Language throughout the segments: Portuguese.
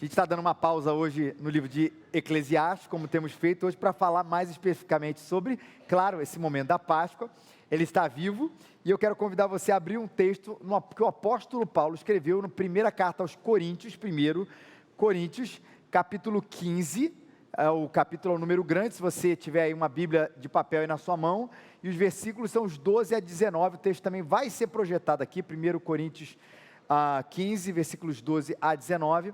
A gente está dando uma pausa hoje no livro de Eclesiastes, como temos feito hoje, para falar mais especificamente sobre, claro, esse momento da Páscoa. Ele está vivo e eu quero convidar você a abrir um texto que o apóstolo Paulo escreveu na primeira carta aos Coríntios, 1 Coríntios, capítulo 15, o capítulo é um número grande, se você tiver aí uma Bíblia de papel aí na sua mão, e os versículos são os 12 a 19, o texto também vai ser projetado aqui, 1 Coríntios 15, versículos 12 a 19,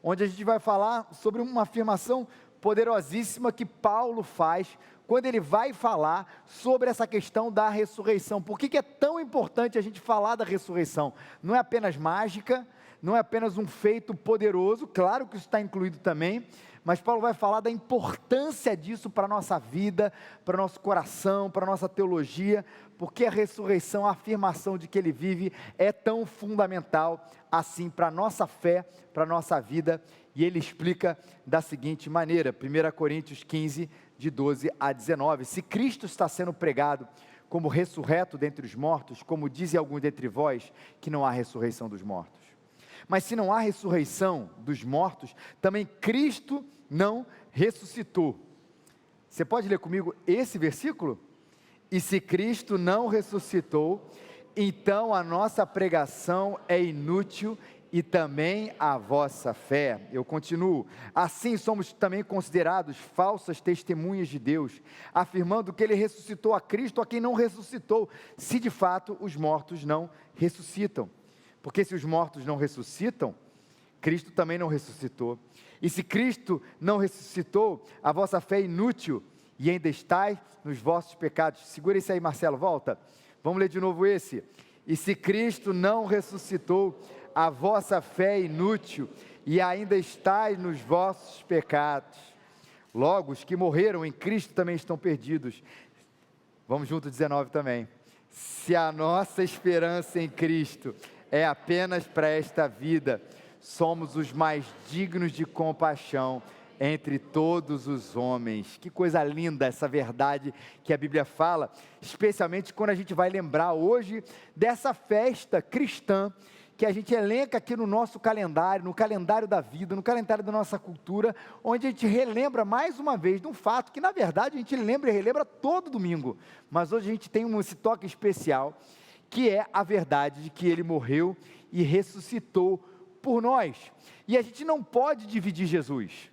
onde a gente vai falar sobre uma afirmação poderosíssima que Paulo faz quando ele vai falar sobre essa questão da ressurreição. Por que é tão importante a gente falar da ressurreição? Não é apenas mágica, não é apenas um feito poderoso, claro que isso está incluído também, mas Paulo vai falar da importância disso para a nossa vida, para o nosso coração, para a nossa teologia, porque a ressurreição, a afirmação de que ele vive é tão fundamental assim para a nossa fé, para a nossa vida, e ele explica da seguinte maneira, 1 Coríntios 15, de 12 a 19, se Cristo está sendo pregado como ressurreto dentre os mortos, como dizem alguns dentre vós, que não há ressurreição dos mortos. Mas se não há ressurreição dos mortos, também Cristo não ressuscitou. Você pode ler comigo esse versículo? E se Cristo não ressuscitou, então a nossa pregação é inútil e também a vossa fé. Eu continuo. Assim somos também considerados falsas testemunhas de Deus, afirmando que ele ressuscitou a Cristo, a quem não ressuscitou, se de fato os mortos não ressuscitam. Porque se os mortos não ressuscitam, Cristo também não ressuscitou. E se Cristo não ressuscitou, a vossa fé é inútil e ainda estáis nos vossos pecados. Segura isso aí, Marcelo, volta. Vamos ler de novo esse. E se Cristo não ressuscitou, a vossa fé é inútil e ainda estáis nos vossos pecados. Logo, os que morreram em Cristo também estão perdidos. Vamos junto, 19 também. Se a nossa esperança em Cristo é apenas para esta vida, somos os mais dignos de compaixão entre todos os homens. Que coisa linda essa verdade que a Bíblia fala, especialmente quando a gente vai lembrar hoje dessa festa cristã, que a gente elenca aqui no nosso calendário, no calendário da vida, no calendário da nossa cultura, onde a gente relembra mais uma vez de um fato que na verdade a gente lembra e relembra todo domingo, mas hoje a gente tem esse toque especial, que é a verdade de que ele morreu e ressuscitou por nós, e a gente não pode dividir Jesus.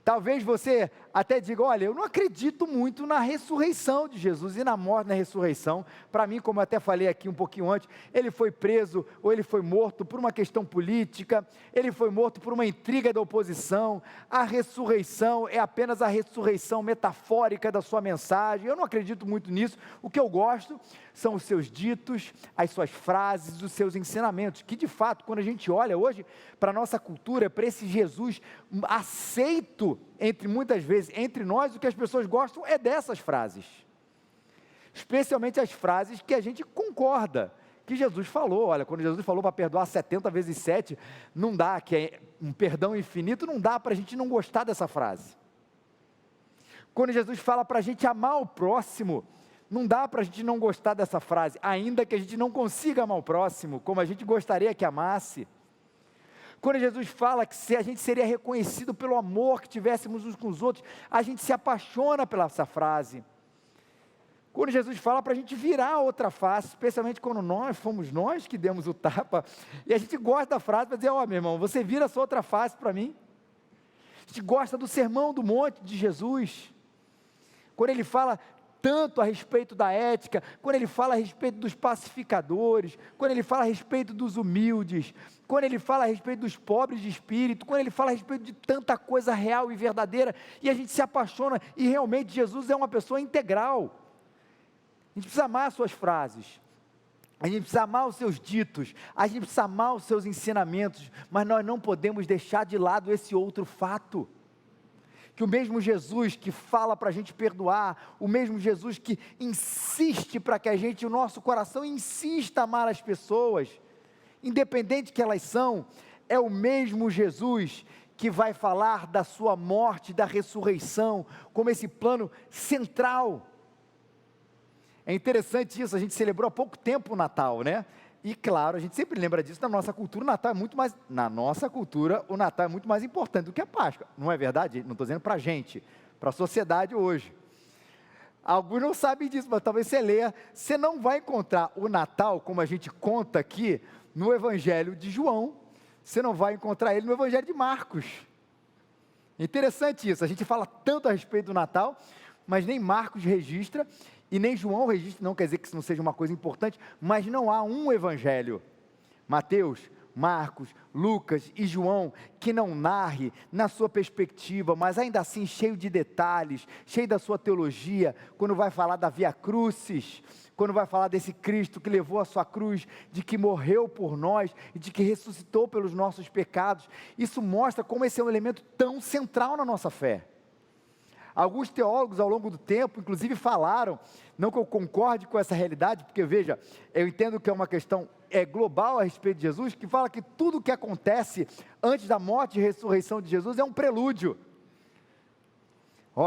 Talvez você até diga, olha, eu não acredito muito na ressurreição de Jesus e na morte, na ressurreição. Para mim, como eu até falei aqui um pouquinho antes, ele foi preso ou ele foi morto por uma questão política, ele foi morto por uma intriga da oposição, a ressurreição é apenas a ressurreição metafórica da sua mensagem, eu não acredito muito nisso. O que eu gosto são os seus ditos, as suas frases, os seus ensinamentos, que de fato, quando a gente olha hoje para a nossa cultura, para esse Jesus aceito, entre muitas vezes, entre nós, o que as pessoas gostam é dessas frases, especialmente as frases que a gente concorda, que Jesus falou. Olha, quando Jesus falou para perdoar 70 vezes 7, não dá, que é um perdão infinito, não dá para a gente não gostar dessa frase. Quando Jesus fala para a gente amar o próximo, não dá para a gente não gostar dessa frase, ainda que a gente não consiga amar o próximo, como a gente gostaria que amasse. Quando Jesus fala que se a gente seria reconhecido pelo amor que tivéssemos uns com os outros, a gente se apaixona pela essa frase. Quando Jesus fala para a gente virar a outra face, especialmente quando fomos nós que demos o tapa, e a gente gosta da frase para dizer, ó, meu irmão, você vira a sua outra face para mim. A gente gosta do sermão do monte de Jesus, quando ele fala tanto a respeito da ética, quando ele fala a respeito dos pacificadores, quando ele fala a respeito dos humildes, quando ele fala a respeito dos pobres de espírito, quando ele fala a respeito de tanta coisa real e verdadeira, e a gente se apaixona, e realmente Jesus é uma pessoa integral. A gente precisa amar as suas frases, a gente precisa amar os seus ditos, a gente precisa amar os seus ensinamentos, mas nós não podemos deixar de lado esse outro fato, que o mesmo Jesus que fala para a gente perdoar, o mesmo Jesus que insiste para que a gente, o nosso coração insista a amar as pessoas, independente que elas são, é o mesmo Jesus que vai falar da sua morte, da ressurreição, como esse plano central. É interessante isso, a gente celebrou há pouco tempo o Natal, né? E claro, a gente sempre lembra disso, na nossa cultura o Natal é muito mais, na nossa cultura o Natal é muito mais importante do que a Páscoa, não é verdade? Não estou dizendo para a gente, para a sociedade hoje. Alguns não sabem disso, mas talvez você leia, você não vai encontrar o Natal, como a gente conta aqui, no Evangelho de João, você não vai encontrar ele no Evangelho de Marcos. Interessante isso, a gente fala tanto a respeito do Natal, mas nem Marcos registra, e nem João registra, não quer dizer que isso não seja uma coisa importante, mas não há um evangelho, Mateus, Marcos, Lucas e João, que não narre na sua perspectiva, mas ainda assim cheio de detalhes, cheio da sua teologia, quando vai falar da Via Crucis, quando vai falar desse Cristo que levou a sua cruz, de que morreu por nós e de que ressuscitou pelos nossos pecados, isso mostra como esse é um elemento tão central na nossa fé. Alguns teólogos ao longo do tempo, inclusive falaram, não que eu concorde com essa realidade, porque veja, eu entendo que é uma questão global a respeito de Jesus, que fala que tudo o que acontece antes da morte e ressurreição de Jesus é um prelúdio.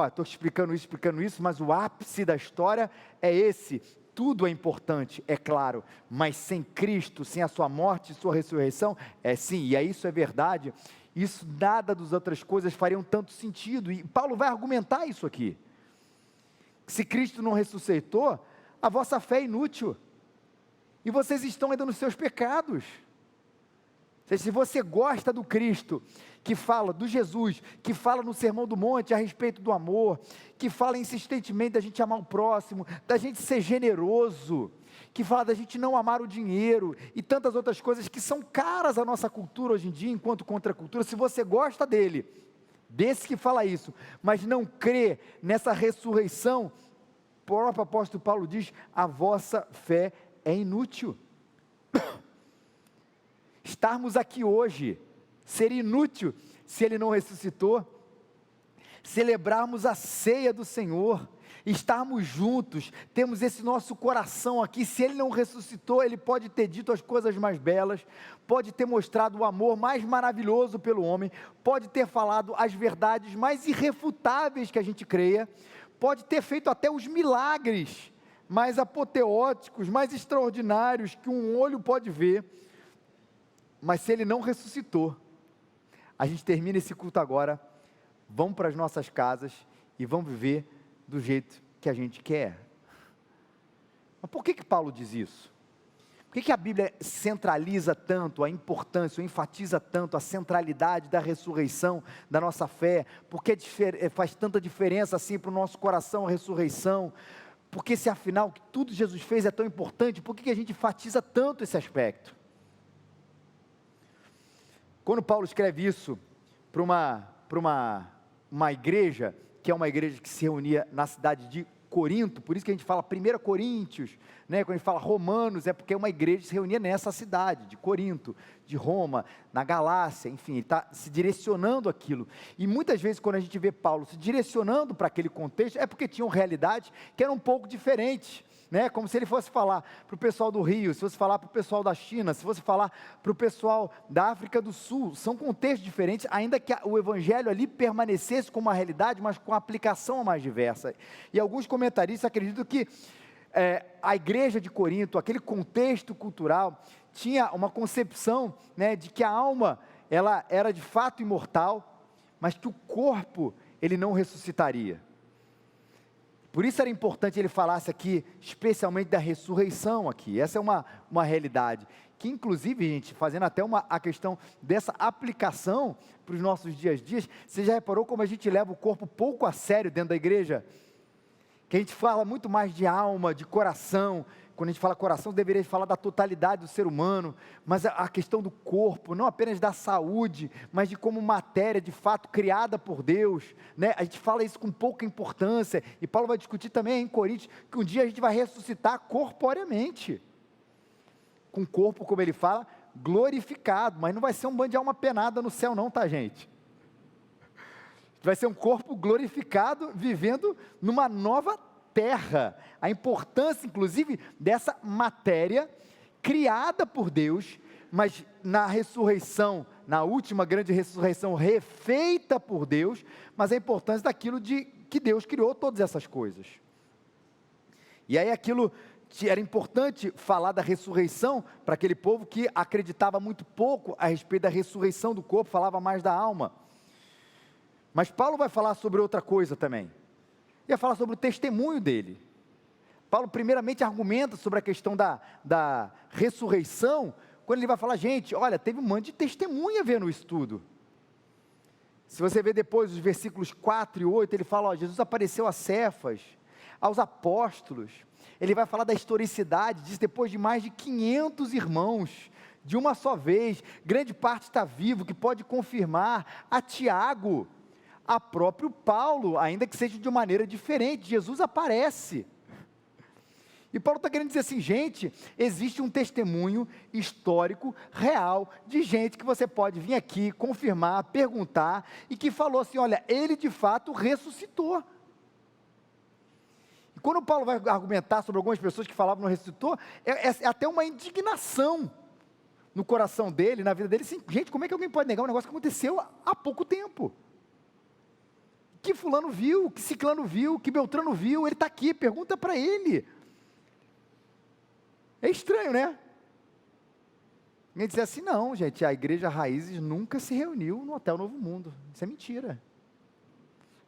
Estou explicando isso, mas o ápice da história é esse. Tudo é importante, é claro, mas sem Cristo, sem a sua morte e sua ressurreição, sim, e isso é verdade. Isso, nada das outras coisas fariam tanto sentido, e Paulo vai argumentar isso aqui. Se Cristo não ressuscitou, a vossa fé é inútil, e vocês estão ainda nos seus pecados. Ou seja, se você gosta do Cristo, que fala do Jesus, que fala no Sermão do Monte a respeito do amor, que fala insistentemente da gente amar o próximo, da gente ser generoso, que fala da gente não amar o dinheiro e tantas outras coisas que são caras à nossa cultura hoje em dia, enquanto contracultura. Se você gosta dele, desse que fala isso, mas não crê nessa ressurreição, o próprio apóstolo Paulo diz, a vossa fé é inútil. Estarmos aqui hoje seria inútil se ele não ressuscitou. Celebrarmos a ceia do Senhor, estarmos juntos, temos esse nosso coração aqui, se ele não ressuscitou, ele pode ter dito as coisas mais belas, pode ter mostrado o amor mais maravilhoso pelo homem, pode ter falado as verdades mais irrefutáveis que a gente creia, pode ter feito até os milagres mais apoteóticos, mais extraordinários que um olho pode ver, mas se ele não ressuscitou, a gente termina esse culto agora, vamos para as nossas casas e vamos viver do jeito que a gente quer. Mas por que Paulo diz isso? Por que a Bíblia centraliza tanto a importância, ou enfatiza tanto a centralidade da ressurreição da nossa fé? Por que faz tanta diferença assim para o nosso coração a ressurreição? Porque se afinal que tudo Jesus fez é tão importante, por que a gente enfatiza tanto esse aspecto? Quando Paulo escreve isso para uma igreja, que é uma igreja que se reunia na cidade de Corinto, por isso que a gente fala 1 Coríntios, né? Quando a gente fala Romanos, é porque é uma igreja que se reunia nessa cidade, de Corinto, de Roma, na Galácia, enfim, ele está se direcionando aquilo, e muitas vezes quando a gente vê Paulo se direcionando para aquele contexto, é porque tinham realidades que eram um pouco diferentes, né? Como se ele fosse falar para o pessoal do Rio, se fosse falar para o pessoal da China, se fosse falar para o pessoal da África do Sul, são contextos diferentes, ainda que o evangelho ali permanecesse com uma realidade, mas com aplicação mais diversa, e alguns comentaristas acreditam que a igreja de Corinto, aquele contexto cultural, tinha uma concepção, né, de que a alma, ela era de fato imortal, mas que o corpo, ele não ressuscitaria. Por isso era importante ele falasse aqui, especialmente da ressurreição aqui, essa é uma realidade, que inclusive, gente, fazendo até a questão dessa aplicação para os nossos dias a dias, você já reparou como a gente leva o corpo pouco a sério dentro da igreja? Que a gente fala muito mais de alma, de coração. Quando a gente fala coração, deveria falar da totalidade do ser humano, mas a questão do corpo, não apenas da saúde, mas de como matéria de fato criada por Deus, né? A gente fala isso com pouca importância, e Paulo vai discutir também em Coríntios, que um dia a gente vai ressuscitar corporeamente, com o corpo, como ele fala, glorificado, mas não vai ser um bando de alma penada no céu não, tá, gente? Vai ser um corpo glorificado, vivendo numa nova terra. A importância, inclusive, dessa matéria, criada por Deus, mas na ressurreição, na última grande ressurreição, refeita por Deus, mas a importância daquilo de que Deus criou todas essas coisas. E aí aquilo era importante falar da ressurreição para aquele povo que acreditava muito pouco a respeito da ressurreição do corpo, falava mais da alma. Mas Paulo vai falar sobre outra coisa também. Ele vai falar sobre o testemunho dele. Paulo primeiramente argumenta sobre a questão da ressurreição, quando ele vai falar, gente, olha, teve um monte de testemunha vendo isso tudo. Se você ver depois os versículos 4 e 8, ele fala, ó, Jesus apareceu a Cefas, aos apóstolos. Ele vai falar da historicidade, diz depois de mais de 500 irmãos, de uma só vez, grande parte está vivo, que pode confirmar, a Tiago, a próprio Paulo, ainda que seja de maneira diferente, Jesus aparece. E Paulo está querendo dizer assim, gente, existe um testemunho histórico, real, de gente que você pode vir aqui, confirmar, perguntar, e que falou assim, olha, ele de fato ressuscitou. E quando Paulo vai argumentar sobre algumas pessoas que falavam não ressuscitou, é até uma indignação no coração dele, na vida dele, assim, gente, como é que alguém pode negar um negócio que aconteceu há pouco tempo? Que fulano viu, que ciclano viu, que Beltrano viu, ele está aqui, pergunta para ele. É estranho, né? Ninguém diz assim, não, gente, a igreja Raízes nunca se reuniu no Hotel Novo Mundo. Isso é mentira.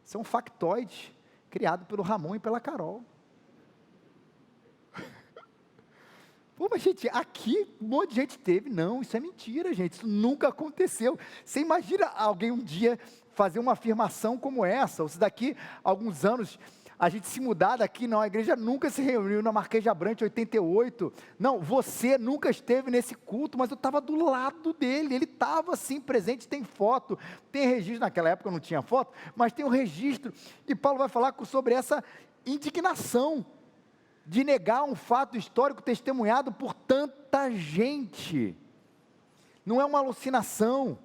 Isso é um factoide criado pelo Ramon e pela Carol. Pô, mas gente, aqui um monte de gente teve. Não, isso é mentira, gente, isso nunca aconteceu. Você imagina alguém um dia fazer uma afirmação como essa, ou se daqui a alguns anos a gente se mudar daqui, não, a igreja nunca se reuniu na Marquês de Abrantes 88, não, você nunca esteve nesse culto, mas eu estava do lado dele, ele estava assim presente, tem foto, tem registro, naquela época não tinha foto, mas tem o registro, e Paulo vai falar sobre essa indignação, de negar um fato histórico testemunhado por tanta gente, não é uma alucinação,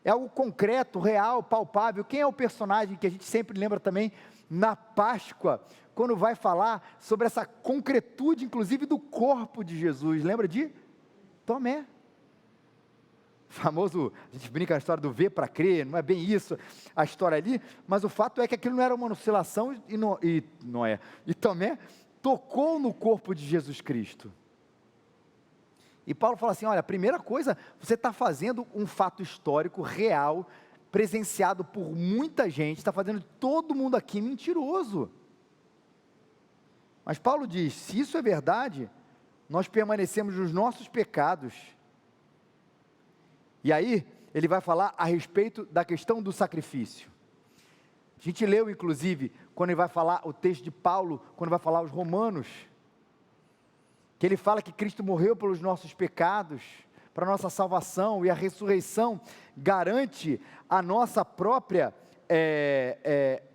é algo concreto, real, palpável. Quem é o personagem que a gente sempre lembra também na Páscoa, quando vai falar sobre essa concretude, inclusive do corpo de Jesus? Lembra de Tomé? Famoso, a gente brinca a história do ver para crer, não é bem isso a história ali, mas o fato é que aquilo não era uma oscilação e Tomé tocou no corpo de Jesus Cristo. E Paulo fala assim, olha, a primeira coisa, você está fazendo um fato histórico real, presenciado por muita gente, está fazendo todo mundo aqui mentiroso. Mas Paulo diz, se isso é verdade, nós permanecemos nos nossos pecados. E aí, ele vai falar a respeito da questão do sacrifício. A gente leu, inclusive, quando ele vai falar o texto de Paulo, quando vai falar os Romanos, que ele fala que Cristo morreu pelos nossos pecados, para a nossa salvação, e a ressurreição garante a nossa própria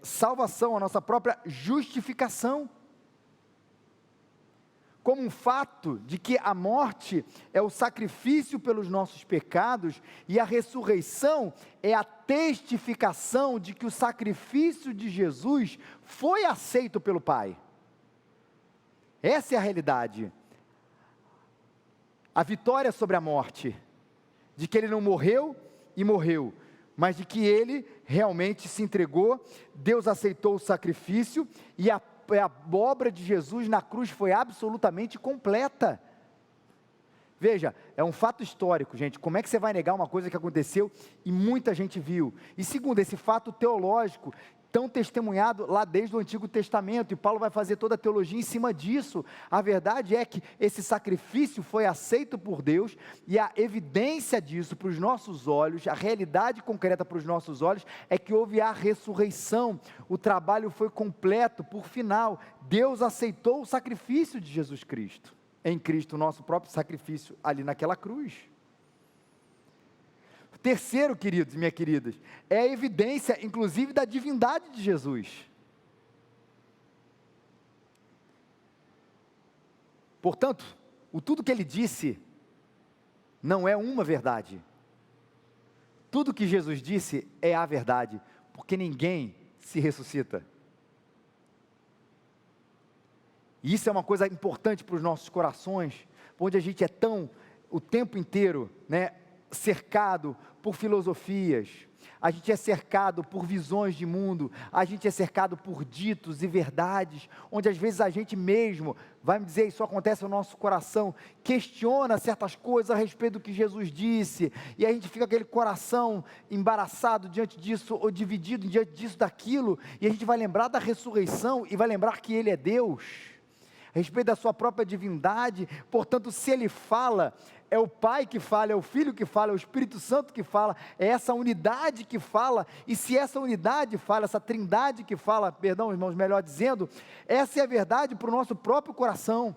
salvação, a nossa própria justificação. Como um fato de que a morte é o sacrifício pelos nossos pecados, e a ressurreição é a testificação de que o sacrifício de Jesus foi aceito pelo Pai. Essa é a realidade. A vitória sobre a morte, de que ele não morreu e morreu, mas de que ele realmente se entregou, Deus aceitou o sacrifício, e a obra de Jesus na cruz foi absolutamente completa. Veja, é um fato histórico, gente, como é que você vai negar uma coisa que aconteceu e muita gente viu? E segundo, esse fato teológico, tão testemunhado lá desde o Antigo Testamento, e Paulo vai fazer toda a teologia em cima disso. A verdade é que esse sacrifício foi aceito por Deus, e a evidência disso para os nossos olhos, a realidade concreta para os nossos olhos, é que houve a ressurreição, o trabalho foi completo, por final, Deus aceitou o sacrifício de Jesus Cristo, em Cristo, o nosso próprio sacrifício ali naquela cruz. Terceiro, queridos e minhas queridas, é a evidência, inclusive, da divindade de Jesus. Portanto, tudo que ele disse não é uma verdade. Tudo que Jesus disse é a verdade, porque ninguém se ressuscita. E isso é uma coisa importante para os nossos corações, onde a gente é tão, o tempo inteiro, cercado por filosofias, a gente é cercado por visões de mundo, a gente é cercado por ditos e verdades, onde às vezes a gente mesmo, vai me dizer, isso acontece no nosso coração, questiona certas coisas a respeito do que Jesus disse, e a gente fica com aquele coração embaraçado diante disso, ou dividido diante disso, daquilo, e a gente vai lembrar da ressurreição, e vai lembrar que Ele é Deus, a respeito da sua própria divindade. Portanto, se Ele fala, é o Pai que fala, é o Filho que fala, é o Espírito Santo que fala, é essa unidade que fala, e se essa unidade fala, essa trindade que fala, perdão irmãos, melhor dizendo, essa é a verdade para o nosso próprio coração.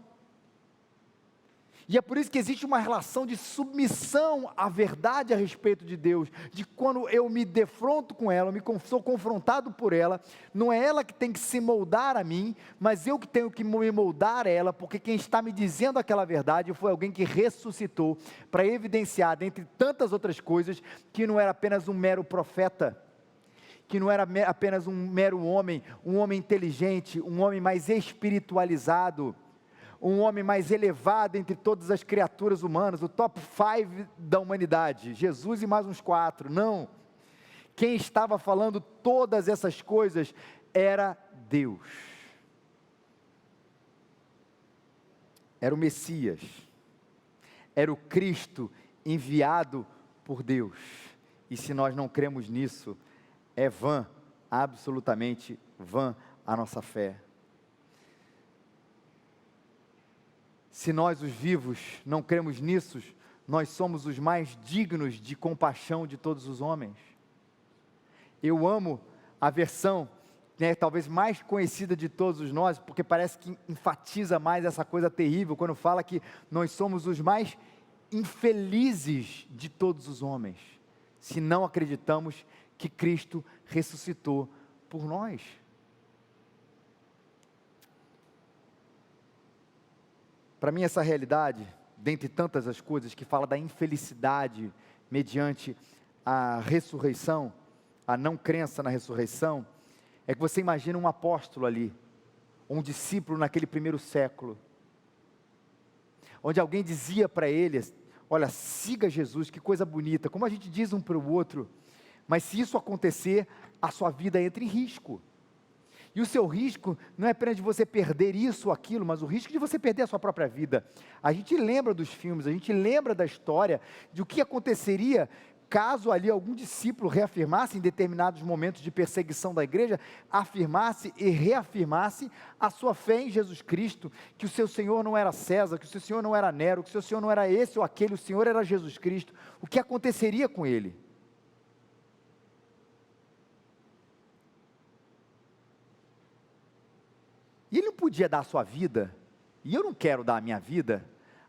E é por isso que existe uma relação de submissão à verdade a respeito de Deus, de quando eu me defronto com ela, sou confrontado por ela, não é ela que tem que se moldar a mim, mas eu que tenho que me moldar a ela, porque quem está me dizendo aquela verdade foi alguém que ressuscitou, para evidenciar, dentre tantas outras coisas, que não era apenas um mero profeta, que não era apenas um mero homem, um homem inteligente, um homem mais espiritualizado, um homem mais elevado entre todas as criaturas humanas, o top 5 da humanidade, Jesus e mais uns 4, não, quem estava falando todas essas coisas era Deus, era o Messias, era o Cristo enviado por Deus, e se nós não cremos nisso, é vã, absolutamente vã a nossa fé. Se nós, os vivos, não cremos nisso, nós somos os mais dignos de compaixão de todos os homens. Eu amo a versão, talvez mais conhecida de todos nós, porque parece que enfatiza mais essa coisa terrível, quando fala que nós somos os mais infelizes de todos os homens, se não acreditamos que Cristo ressuscitou por nós. Para mim, essa realidade, dentre tantas as coisas, que fala da infelicidade mediante a ressurreição, a não crença na ressurreição, é que você imagina um apóstolo ali, um discípulo naquele primeiro século, onde alguém dizia para ele, olha, siga Jesus, que coisa bonita, como a gente diz um para o outro, mas se isso acontecer, a sua vida entra em risco. E o seu risco não é apenas de você perder isso ou aquilo, mas o risco de você perder a sua própria vida. A gente lembra dos filmes, a gente lembra da história, de o que aconteceria caso ali algum discípulo reafirmasse em determinados momentos de perseguição da igreja, afirmasse e reafirmasse a sua fé em Jesus Cristo, que o seu Senhor não era César, que o seu Senhor não era Nero, que o seu Senhor não era esse ou aquele, o Senhor era Jesus Cristo. O que aconteceria com ele? E ele não podia dar a sua vida, e eu não quero dar a minha vida,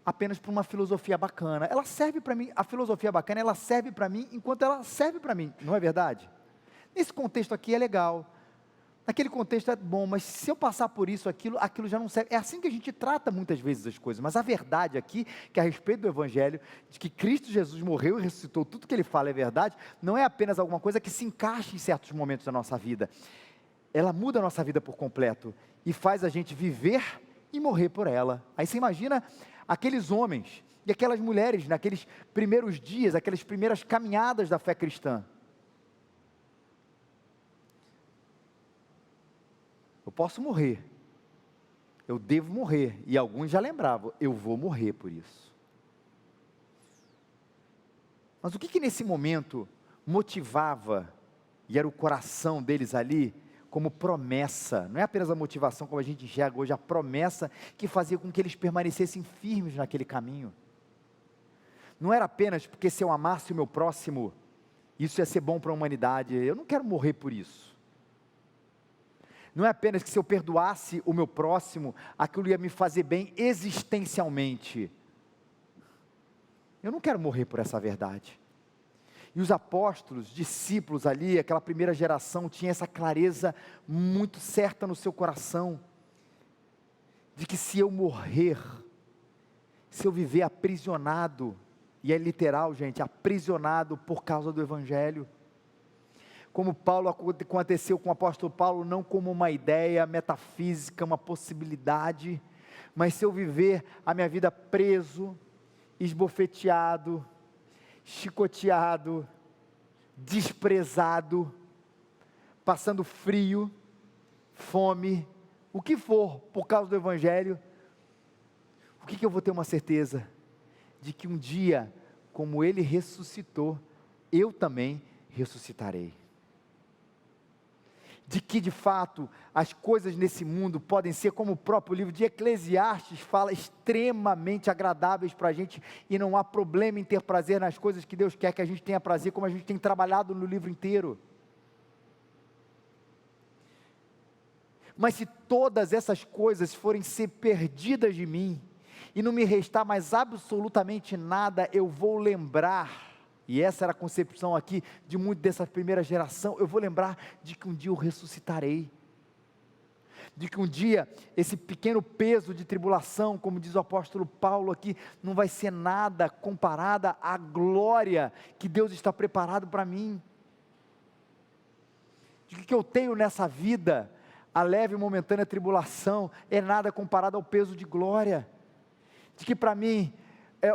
apenas para uma filosofia bacana. Ela serve para mim, a filosofia bacana, ela serve para mim, enquanto ela serve para mim, não é verdade? Nesse contexto aqui é legal, naquele contexto é bom, mas se eu passar por isso, aquilo já não serve. É assim que a gente trata muitas vezes as coisas, mas a verdade aqui, que a respeito do Evangelho, de que Cristo Jesus morreu e ressuscitou, tudo que Ele fala é verdade, não é apenas alguma coisa que se encaixe em certos momentos da nossa vida, ela muda a nossa vida por completo, e faz a gente viver e morrer por ela. Aí você imagina aqueles homens e aquelas mulheres naqueles primeiros dias, aquelas primeiras caminhadas da fé cristã. Eu posso morrer, eu devo morrer, e alguns já lembravam, eu vou morrer por isso. Mas o que nesse momento motivava, e era o coração deles ali, como promessa, não é apenas a motivação como a gente enxerga hoje, a promessa que fazia com que eles permanecessem firmes naquele caminho. Não era apenas porque se eu amasse o meu próximo, isso ia ser bom para a humanidade, eu não quero morrer por isso. Não é apenas que se eu perdoasse o meu próximo, aquilo ia me fazer bem existencialmente. Eu não quero morrer por essa verdade. E os apóstolos, discípulos ali, aquela primeira geração, tinha essa clareza muito certa no seu coração, de que se eu morrer, se eu viver aprisionado, e é literal gente, aprisionado por causa do Evangelho, como aconteceu com o apóstolo Paulo, não como uma ideia metafísica, uma possibilidade, mas se eu viver a minha vida preso, esbofeteado, chicoteado, desprezado, passando frio, fome, o que for por causa do Evangelho, o que eu vou ter uma certeza? De que um dia, como Ele ressuscitou, eu também ressuscitarei. De que de fato as coisas nesse mundo podem ser, como o próprio livro de Eclesiastes fala, extremamente agradáveis para a gente, e não há problema em ter prazer nas coisas que Deus quer que a gente tenha prazer, como a gente tem trabalhado no livro inteiro. Mas se todas essas coisas forem ser perdidas de mim, e não me restar mais absolutamente nada, eu vou lembrar, e essa era a concepção aqui de muito dessa primeira geração, eu vou lembrar de que um dia eu ressuscitarei, de que um dia esse pequeno peso de tribulação, como diz o apóstolo Paulo aqui, não vai ser nada comparada à glória que Deus está preparado para mim, de que eu tenho nessa vida, a leve e momentânea tribulação, é nada comparado ao peso de glória, de que para mim,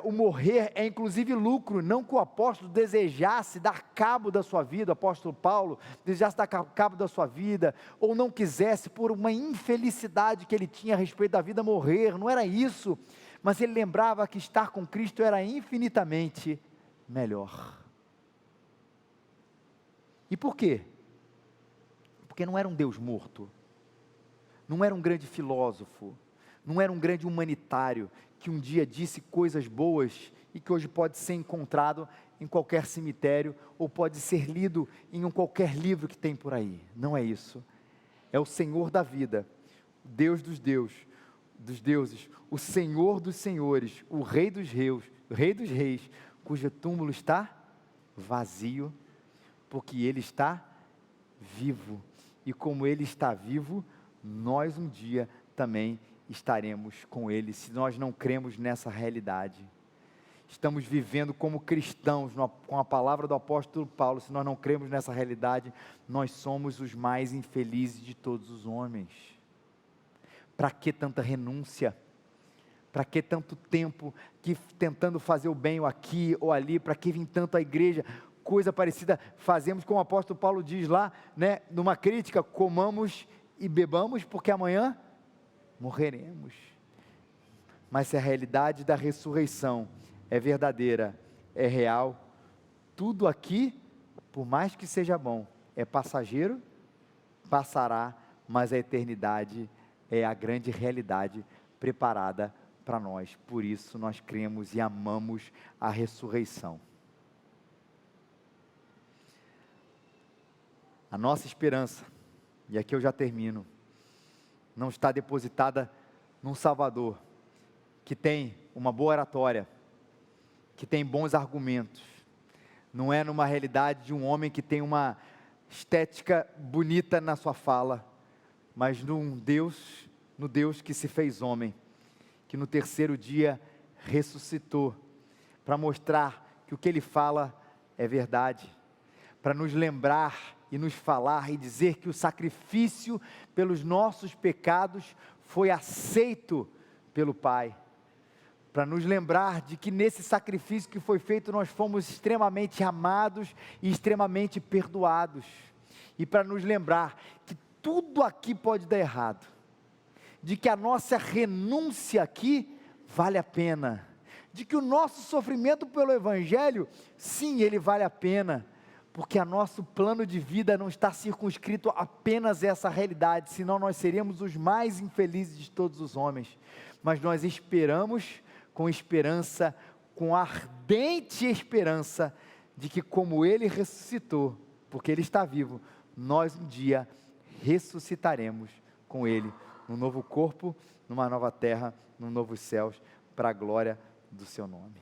o morrer é inclusive lucro, não que o apóstolo desejasse dar cabo da sua vida, o apóstolo Paulo desejasse dar cabo da sua vida, ou não quisesse por uma infelicidade que ele tinha a respeito da vida morrer, não era isso, mas ele lembrava que estar com Cristo era infinitamente melhor. E por quê? Porque não era um Deus morto, não era um grande filósofo, não era um grande humanitário, que um dia disse coisas boas e que hoje pode ser encontrado em qualquer cemitério ou pode ser lido em qualquer livro que tem por aí. Não é isso. É o Senhor da vida, o Deus dos deuses, o Senhor dos senhores, o Rei dos reis, cujo túmulo está vazio, porque Ele está vivo. E como Ele está vivo, nós um dia também estaremos com Ele, se nós não cremos nessa realidade. Estamos vivendo como cristãos, com a palavra do apóstolo Paulo, se nós não cremos nessa realidade, nós somos os mais infelizes de todos os homens. Para que tanta renúncia? Para que tanto tempo tentando fazer o bem ou aqui ou ali? Para que vir tanto à igreja? Coisa parecida fazemos, como o apóstolo Paulo diz lá, né, numa crítica: comamos e bebamos, porque amanhã morreremos. Mas se a realidade da ressurreição é verdadeira, é real, tudo aqui, por mais que seja bom, é passageiro, passará, mas a eternidade é a grande realidade preparada para nós. Por isso nós cremos e amamos a ressurreição. A nossa esperança, e aqui eu já termino, não está depositada num Salvador, que tem uma boa oratória, que tem bons argumentos, não é numa realidade de um homem que tem uma estética bonita na sua fala, mas no Deus que se fez homem, que no terceiro dia ressuscitou, para mostrar que o que Ele fala é verdade, para nos lembrar e nos falar e dizer que o sacrifício pelos nossos pecados foi aceito pelo Pai, para nos lembrar de que nesse sacrifício que foi feito nós fomos extremamente amados e extremamente perdoados, e para nos lembrar que tudo aqui pode dar errado, de que a nossa renúncia aqui vale a pena, de que o nosso sofrimento pelo Evangelho, sim, ele vale a pena, porque o nosso plano de vida não está circunscrito apenas a essa realidade, senão nós seríamos os mais infelizes de todos os homens, mas nós esperamos com esperança, com ardente esperança, de que como Ele ressuscitou, porque Ele está vivo, nós um dia ressuscitaremos com Ele, num novo corpo, numa nova terra, num novo céus, para a glória do Seu nome.